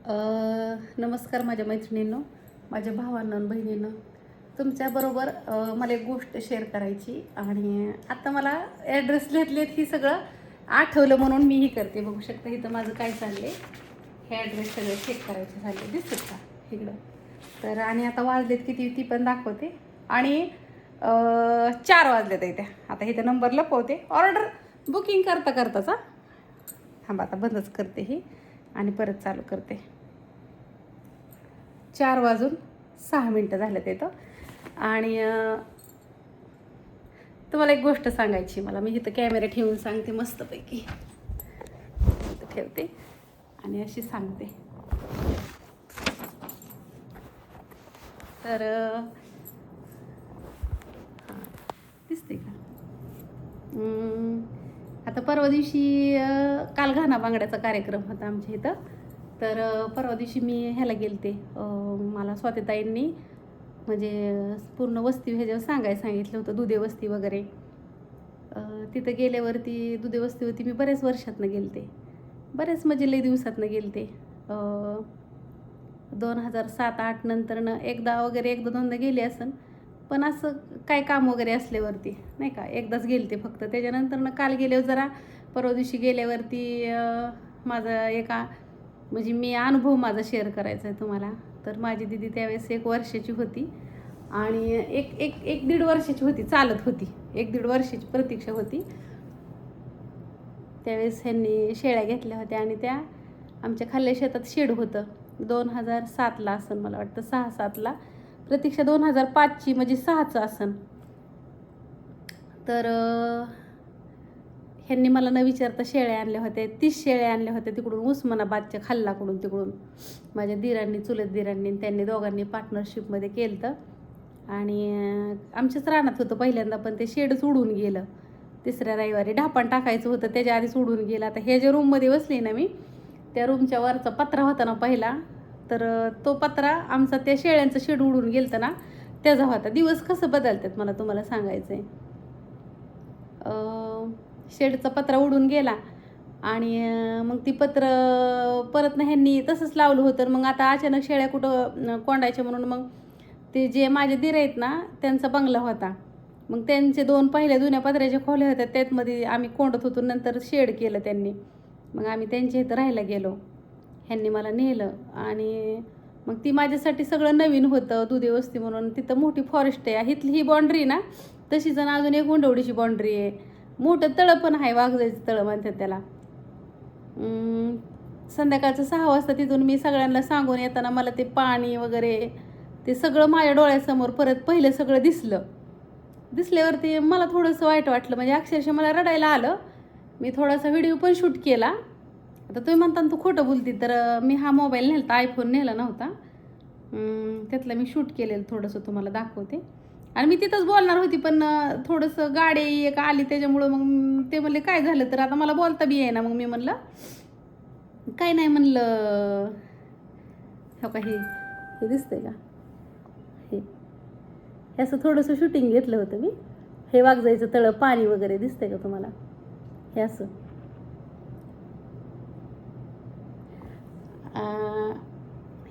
नमस्कार माझ्या मैत्रिणींनो, माझ्या भावांना आणि बहिणींनो. तुमच्याबरोबर मला एक गोष्ट शेअर करायची आणि आता मला ॲड्रेस लिहिलेत ही सगळं आठवलं म्हणून मी ही करते. बघू शकता इथं माझं काय चालले. हे ॲड्रेस सगळे चेक करायचे झाले, दिसतात का इकडं. तर आणि आता वाजलेत किती ती पण दाखवते. आणि 4 वाजलेत इथे. आता इथं नंबर लपवते. ऑर्डर बुकिंग करताचा थांबा, आता बंदच करते ही आणि परत चालू करते. 4:06 झालं तिथं. आणि तुम्हाला एक गोष्ट सांगायची मला. मी इथं कॅमेरा ठेवून सांगते मस्तपैकी. इथं ठेवते आणि अशी सांगते. तर दिसते का. आता परवा दिवशी काल घाणा बांगड्याचा कार्यक्रम होता आमच्या इथं. तर परवा दिवशी मी ह्याला गेलते. मला स्वातीताईंनी म्हणजे पूर्ण वस्ती ह्याच्यावर सांगितलं होतं, दुधे वस्ती वगैरे. तिथं गेल्यावरती दुधे वस्तीवरती मी बऱ्याच वर्षातनं गेलते, बऱ्याच म्हणजे लई दिवसातनं गेलते. 2007-08 नंतरनं एकदा दोनदा गेले असन. पण असं काय काम वगैरे असल्यावरती नाही का, एकदाच गेलते फक्त. त्याच्यानंतरनं काल गेल्यावर जरा परवा दिवशी गेल्यावरती माझा एका म्हणजे मी अनुभव माझा शेअर करायचा आहे तुम्हाला. तर माझी दिदी त्यावेळेस 1 वर्षाची होती आणि एक दीड वर्षाची होती, चालत होती. 1-1.5 वर्षाची प्रतीक्षा होती. त्यावेळेस ह्यांनी शेळ्या घेतल्या होत्या आणि त्या आमच्या खाल्ल्या शेतात शेड होतं. 2007ला असन मला वाटतं, 6-7ला. प्रतीक्षा 2005ची म्हणजे 6चं असन. तर ह्यांनी मला न विचारता शेळ्या आणल्या होत्या. 30 शेळ्या आणल्या होत्या तिकडून उस्मानाबादच्या खाल्लाकडून. तिकडून माझ्या दिरांनी, चुलत दिरांनी, त्यांनी दोघांनी पार्टनरशिपमध्ये केलं तर. आणि आमच्याच रानात होतं पहिल्यांदा, पण ते शेडच उडून गेलं. 3ऱ्या रविवारी ढापण टाकायचं होतं, त्याच्या आधीच उडून गेलं. आता हे ज्या रूममध्ये बसली ना मी, त्या रूमच्या वरचा पत्रा होता ना पहिला, तर तो पत्रा आमचा त्या शेळ्यांचं शेड उडून गेलं ना त्याचा होता. दिवस कसं बदलतात मला तुम्हाला सांगायचं आहे. शेडचा पत्रा उडून गेला आणि मग ती पत्र परत ना ह्यांनी तसंच लावलं होतं. मग आता अचानक शेळ्या कुठं कोंडायच्या म्हणून मग ते जे माझे दीर आहेत ना, त्यांचा बंगला होता. मग त्यांचे 2 पहिल्या जुन्या पत्र्याच्या खोल्या होत्या, त्यातमध्ये आम्ही कोंडत होतो. नंतर शेड केलं त्यांनी. मग आम्ही त्यांच्या इथं राहायला गेलो. ह्यांनी मला नेलं आणि मग ती माझ्यासाठी सगळं नवीन होतं. दुधे वस्ती म्हणून तिथं मोठी फॉरेस्ट आहे. इथली ही बाँड्री ना तशीच, आणि अजून एक गुंडवडीची बाँड्री आहे. मोठं तळं पण आहे, वाघजायचं तळं म्हणतात त्याला. संध्याकाळचं 6 वाजता तिथून मी सगळ्यांना सांगून येताना मला ते पाणी वगैरे ते सगळं माझ्या डोळ्यासमोर परत पहिलं सगळं दिसल्यावरती मला थोडंसं वाईट वाटलं. म्हणजे अक्षरशः मला रडायला आलं. मी थोडासा व्हिडिओ पण शूट केला. आता तुम्ही म्हणता तू खोटं बोलती, तर मी हा मोबाईल नेला, आयफोन नेला नव्हता. त्यातलं मी शूट केलेलं थोडंसं तुम्हाला दाखवते. आणि मी तिथंच बोलणार होती, पण थोडंसं गाडी एक आली त्याच्यामुळं मग ते म्हणले काय झालं, तर आता मला बोलता बी आहे ना. मग मी म्हणलं काय नाही म्हणलं. हो का, हे दिसतंय का, हे असं थोडंसं शूटिंग घेतलं होतं मी. हे वाघजायचं तळं, पाणी वगैरे दिसतंय का तुम्हाला. हे असं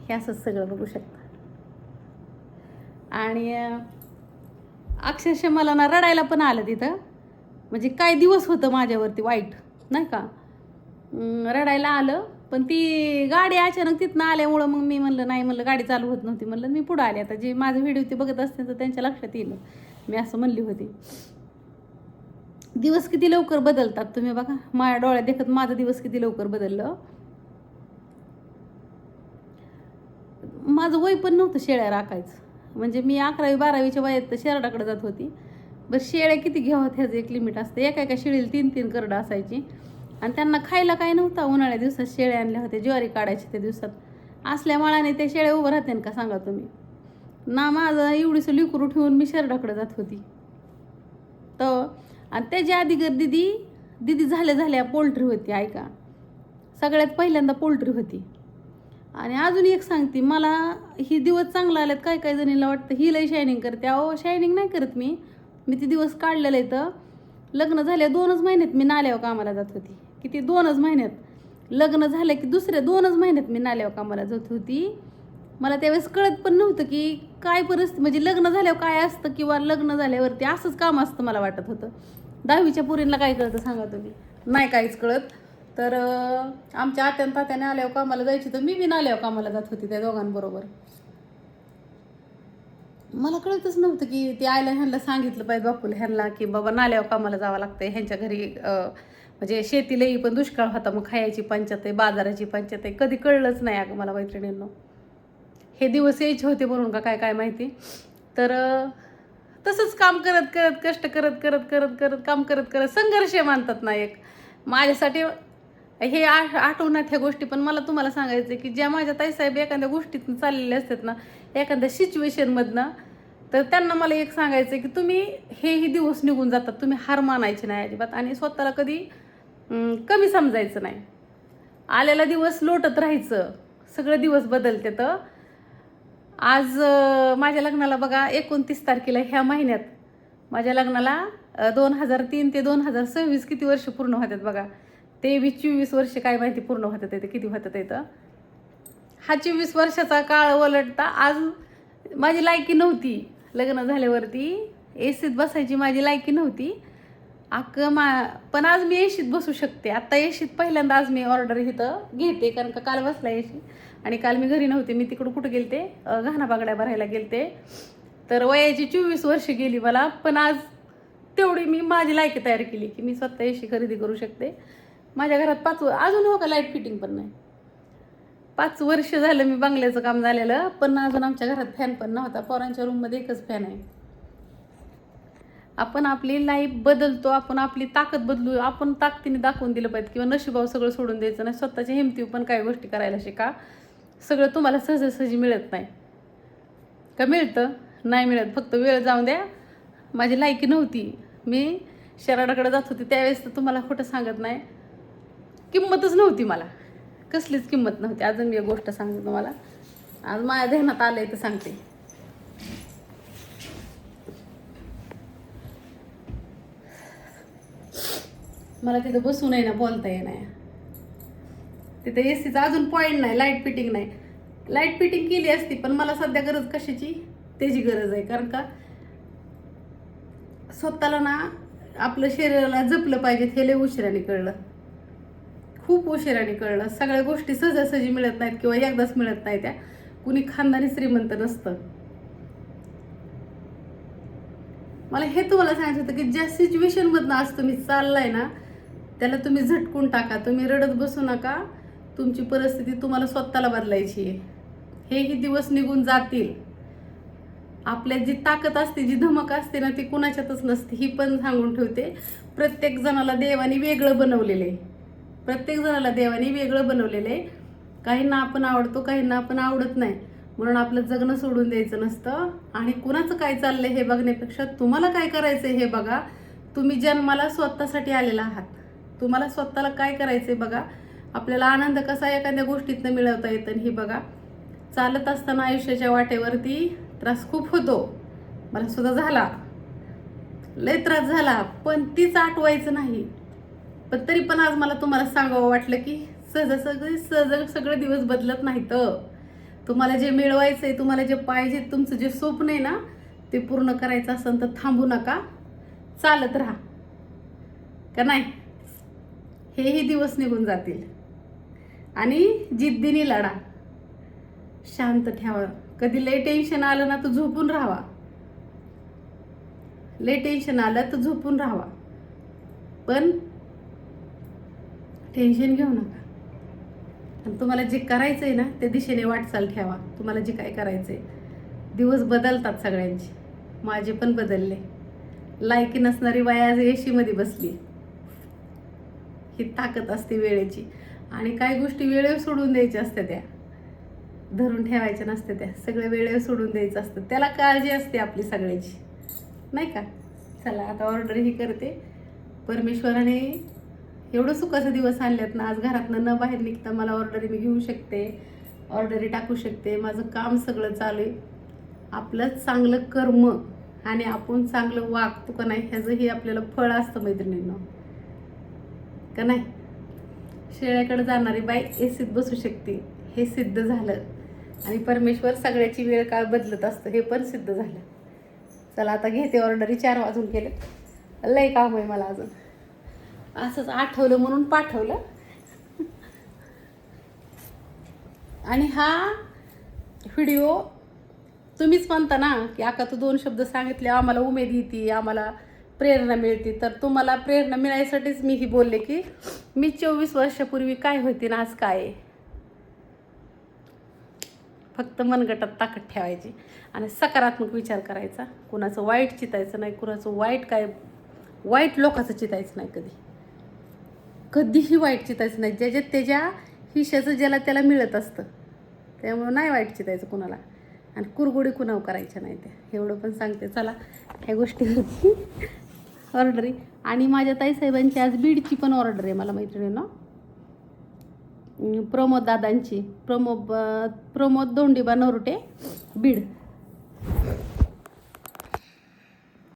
हे असंच सगळं बघू शकता. आणि अक्षरशः मला ना रडायला पण आलं तिथं. म्हणजे काय दिवस होतं माझ्यावरती वाईट नाही का. रडायला आलं. पण ती गाडी अचानक तिथनं आल्यामुळं मग मी म्हणलं नाही, म्हणलं गाडी चालू होत नव्हती, म्हणलं मी पुढं आले. आता जे माझं व्हिडिओ ते बघत असते तर त्यांच्या लक्षात येईल मी असं म्हणली होती. दिवस किती लवकर बदलतात तुम्ही बघा. माझ्या डोळ्यात देखत माझं दिवस किती लवकर बदललं. माझं वय पण नव्हतं शेळ्या राखायचं. म्हणजे मी 11वी-12वीच्या वयात शेरडाकडे जात होती. बरं शेळ्या किती घ्यावं ह्याचं एक लिमिट असतं. एका शेळीला 3-3 करडं असायची. आणि त्यांना खायला काय नव्हतं. उन्हाळ्या दिवसात शेळ्या आणल्या होत्या, ज्वारी काढायची त्या दिवसात. असल्या माळाने त्या शेळ्या उभं राहते का सांगा तुम्ही ना. माझं एवढीसं लिकरू ठेवून मी शेरडाकडे जात होती. तर आणि त्याच्या आधी दिदी झाल्या पोल्ट्री होती. ऐका, सगळ्यात पहिल्यांदा पोल्ट्री होती. आणि अजून एक सांगते, मला ही दिवस चांगला आल्यात. काय जणीला वाटतं ही लई शायनिंग करते. अहो शायनिंग नाही करत मी ते दिवस काढलेलं आहे. तर लग्न झाल्या 2च महिन्यात मी नाल्यावर कामाला जात होती. किती 2च महिन्यात. लग्न झालं की दुसऱ्या 2च महिन्यात मी नाल्यावर कामाला जात होती. मला त्यावेळेस कळत पण नव्हतं की काय परिस्थिती, म्हणजे लग्न झाल्यावर काय असतं किंवा लग्न झाल्यावरती असंच काम असतं मला वाटत होतं. 10वीच्या पोरींना काय कळतं सांगा तुम्ही, नाही काहीच कळत. तर आमच्या आत्यान तात्याने आल्यावर कामाला जायची, तर मी बी नाल्यावर कामाला जात होती त्या दोघांबरोबर. मला कळतच नव्हतं की ते आयला ह्यांना सांगितलं पाहिजे बापूला ह्यांना की बाबा नाल्यावर कामाला जावं लागतंय ह्यांच्या घरी. म्हणजे शेतीलाही पण दुष्काळ होता, मग खायची पंचायत आहे, बाजाराची पंचायत आहे. कधी कळलंच नाही अगं मला मैत्रिणींनो. हे दिवस यायचे होते म्हणून का काय काय माहिती. तर तसंच काम करत करत, कष्ट करत करत करत करत, काम करत करत, संघर्ष मानतात ना एक माझ्यासाठी. हे आठवण्यात ह्या गोष्टी. पण मला तुम्हाला सांगायचं की ज्या माझ्या ताईसाहेब एखाद्या गोष्टीतून चाललेल्या असतात ना, एखाद्या सिच्युएशनमधनं, तर त्यांना मला एक सांगायचं की तुम्ही हेही दिवस निघून जातात, तुम्ही हार मानायची नाही अजिबात आणि स्वतःला कधी कमी समजायचं नाही. आलेला दिवस लोटत राहायचं, सगळे दिवस बदलते. तर आज माझ्या लग्नाला बघा 29 तारखेला ह्या महिन्यात माझ्या लग्नाला 2003 ते 2026 किती वर्ष पूर्ण होतात बघा. 23-24 वर्ष काय माहिती पूर्ण होतात येतं, किती होतात येतं. हा 24 वर्षाचा काळ ओलटता आज माझी लायकी नव्हती. लग्न झाल्यावरती एसीत बसायची माझी लायकी नव्हती पण आज मी एसीत बसू शकते. आत्ता एसीत पहिल्यांदा आज मी ऑर्डर इथं घेते, कारण का काल बसला एसी आणि काल मी घरी नव्हते. मी तिकडं कुठं गेलते, गहना बागड्या भरायला गेलते. तर वयाची 24 वर्ष गेली मला, पण आज तेवढी मी माझी लायकी तयार केली की मी स्वतः एसी खरेदी करू शकते. माझ्या घरात 5 अजून हो का लाईट फिटिंग पण नाही. 5 वर्ष झालं मी बंगल्याचं काम झालेलं, पण अजून आमच्या घरात फॅन पण नव्हता. पोरांच्या रूममध्ये एकच फॅन आहे. आपण आपली लाईफ बदलतो, आपण आपली ताकद बदलू, आपण ताकदीने दाखवून दिलं पाहिजे किंवा नशिबावर सगळं सोडून द्यायचं नाही. स्वतःच्या हिमतीवर पण काही गोष्टी करायला शिका. सगळं तुम्हाला सहजासहजी मिळत नाही. का मिळतं? नाही मिळत. फक्त वेळ जाऊन द्या. माझी लायकी नव्हती, मी शहराकडे जात होती त्यावेळेस, तर तुम्हाला खोटं सांगत नाही, किंमतच नव्हती मला, कसलीच किंमत नव्हती. अजून मी एक गोष्ट सांगते तुम्हाला, आज माझ्या ध्यानात आलंय तर सांगते. मला तिथं बसून आहे ना बोलता येणार, तिथं एसीचा अजून पॉईंट नाही, लाईट फिटिंग नाही. लाईट फिटिंग केली असती, पण मला सध्या गरज कशाची, त्याची गरज आहे. कारण का स्वतःला ना आपलं शरीराला जपलं पाहिजे, हे लय उशिराने कळलं, खूप उशिराने कळलं. सगळ्या गोष्टी सहजासहजी मिळत नाहीत किंवा एकदाच मिळत नाही. त्या कुणी खानदानी श्रीमंत नसतं. मला हे तुम्हाला सांगायचं होतं की ज्या सिच्युएशनमधनं आज तुम्ही चाललाय ना, त्याला तुम्ही झटकून टाका. तुम्ही रडत बसू नका. तुमची परिस्थिती तुम्हाला स्वतःला बदलायची आहे. हेही दिवस निघून जातील. आपल्यात जी ताकद असते, जी धमक असते ना, ती कुणाच्यातच नसते. ही पण सांगून ठेवते. प्रत्येक जणाला देवाने वेगळं बनवलेलं आहे. प्रत्येक जणाला देवाने वेगळं बनवलेलं आहे. काहींना आपण आवडतो, काहींना आपण आवडत नाही. म्हणून आपलं जगणं सोडून द्यायचं नसतं. आणि कुणाचं काय चाललंय हे बघण्यापेक्षा तुम्हाला काय करायचंय हे बघा. तुम्ही जन्माला स्वतःसाठी आलेला आहात. तुम्हाला स्वतःला काय करायचंय बघा. आपल्याला आनंद कसा एखाद्या गोष्टीतनं मिळवता येतं हे बघा. चालत असताना आयुष्याच्या वाटेवरती त्रास खूप होतो, मला सुद्धा झाला, लय त्रास झाला, पण तीच आठवायचं नाही. पण तरी पण आज मला तुम्हाला सांगावं वाटलं की सहज सगळे दिवस बदलत नाहीत. तुम्हाला जे मिळवायचंय, तुम्हाला जे पाहिजे, तुमचं जे स्वप्न आहे ना, ते पूर्ण करायचं असेल तर थांबू नका, चालत राहा. का नाही, हेही दिवस निघून जातील. आणि जिद्दीने लढा, शांत ठेवा. कधी लय टेन्शन आलं ना तर झोपून राहावा. लय टेन्शन आलं तर झोपून राहावा, पण टेन्शन घेऊ नका. आणि तुम्हाला जे करायचंय ना त्या दिशेने वाटचाल ठेवा. तुम्हाला जे काय करायचंय. दिवस बदलतात सगळ्यांचे, माझे पण बदलले. लायकी नसणारी बाई आज एशीमध्ये बसली. ही ताकद असते वेळेची. आणि काही गोष्टी वेळेवर सोडून द्यायच्या असतात, त्या धरून ठेवायच्या नसते. त्या सगळं वेळेवर सोडून द्यायचं असतं. त्याला काळजी असते आपली सगळ्याची, नाही का. चला आता ऑर्डर ही करते. परमेश्वराने एवढं सुखाचे दिवस आणल्यात ना, आज घरातनं न बाहेर निघता मला ऑर्डरी मी घेऊ शकते, ऑर्डरी टाकू शकते. माझं काम सगळं चालू आहे. आपलं चांगलं कर्म आणि आपण चांगलं वागतो का नाही ह्याचंही आपल्याला फळ असतं मैत्रिणींनो, का नाही. शेळ्याकडे जाणारी बाई एसीत बसू शकते हे सिद्ध झालं. आणि परमेश्वर सगळ्याची वेळ काळ बदलत असतं हे पण सिद्ध झालं. चला आता घेते ऑर्डरी. 4 वाजून गेले. लय काम आहे मला अजून. असंच आठवलं म्हणून पाठवलं. आणि हा व्हिडिओ तुम्हीच म्हणता ना की आका तू 2 शब्द सांगितले आम्हाला उमेद येते, आम्हाला प्रेरणा मिळते. तर तुम्हाला प्रेरणा मिळायसाठीच मी ही बोलले की मी 24 वर्षापूर्वी काय होते ना आज काय आहे. फक्त मनगटात ताकद ठेवायची आणि सकारात्मक विचार करायचा. कुणाचं वाईट चितायचं नाही, कुणाचं वाईट लोकांचं चितायचं नाही. कधीही वाईट चितायचं नाही. ज्याच्यात त्याच्या हिश्श्याचं ज्याला त्याला मिळत असतं. त्यामुळं नाही वाईट चितायचं कुणाला आणि कुरगुडी कुणावर करायच्या नाही. त्या एवढं पण सांगते. चला ह्या गोष्टी होती ऑर्डरी. आणि माझ्या ताईसाहेबांची आज बीडची पण ऑर्डर आहे मला मैत्रिणींना. प्रमोद दादांची, प्रमोद दोंडीबा नवरुटे बीड.